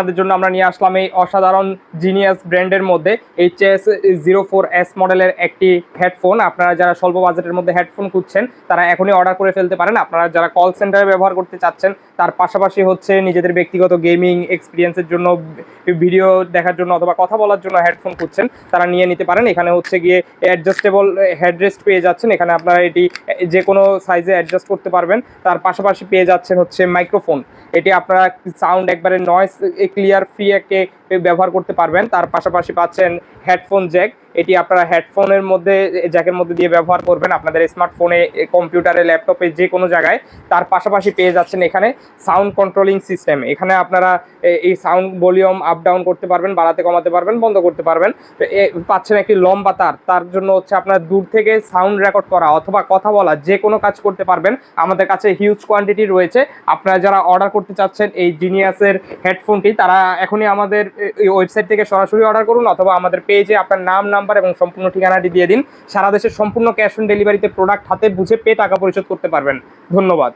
তাদের জন্য আমরা নিয়ে আসলাম এই অসাধারণ জিনিয়াস ব্র্যান্ডের মধ্যে HS04S মডেলের একটি হেডফোন। আপনারা যারা স্বল্প বাজেটের মধ্যে হেডফোন খুঁজছেন তারা এখনই অর্ডার করে ফেলতে পারেন। আপনারা যারা কল সেন্টারে ব্যবহার করতে চাচ্ছেন, তার পাশাপাশি হচ্ছে নিজেদের ব্যক্তিগত গেমিং এক্সপিরিয়েন্সের জন্য, ভিডিও দেখার জন্য অথবা কথা বলার জন্য হেডফোন খুঁজছেন, তারা নিয়ে নিতে পারেন। এখানে হচ্ছে গিয়ে অ্যাডজাস্টেবল হেডরেস্ট পেয়ে যাচ্ছেন। এখানে আপনারা এটি যে কোনো সাইজে অ্যাডজাস্ট করতে পারবেন। তার পাশাপাশি পেয়ে যাচ্ছেন হচ্ছে মাইক্রোফোন। এটি আপনারা সাউন্ড একবারে নয়েজ ক্লিয়ার ফ্রি একে ব্যবহার করতে পারবেন। তার পাশাপাশি পাচ্ছেন হেডফোন জ্যাক। এটি আপনারা হেডফোনের মধ্যে জ্যাকের মধ্যে দিয়ে ব্যবহার করবেন আপনাদের স্মার্টফোনে, কম্পিউটারে, ল্যাপটপে, যে কোনো জায়গায়। তার পাশাপাশি পেয়ে যাচ্ছেন এখানে সাউন্ড কন্ট্রোলিং সিস্টেম। এখানে আপনারা এই সাউন্ড ভলিউম আপ ডাউন করতে পারবেন, বাড়াতে কমাতে পারবেন, বন্ধ করতে পারবেন। পাচ্ছেন একটি লম্বা তার জন্য হচ্ছে আপনার দূর থেকে সাউন্ড রেকর্ড করা অথবা কথা বলা, যে কোনো কাজ করতে পারবেন। আমাদের কাছে হিউজ কোয়ান্টিটি রয়েছে। আপনারা যারা অর্ডার করতে চাচ্ছেন এই জিনিয়াসের হেডফোনটি, তারা এখনই আমাদের ওয়েবসাইট থেকে সরাসরি অর্ডার করুন অথবা আমাদের পেজে আপনার নাম, নাম্বার এবং সম্পূর্ণ ঠিকানাটি দিয়ে দিন। সারা দেশের সম্পূর্ণ ক্যাশ অন ডেলিভারিতে প্রোডাক্ট হাতে বুঝে পেয়ে টাকা পরিশোধ করতে পারবেন। ধন্যবাদ।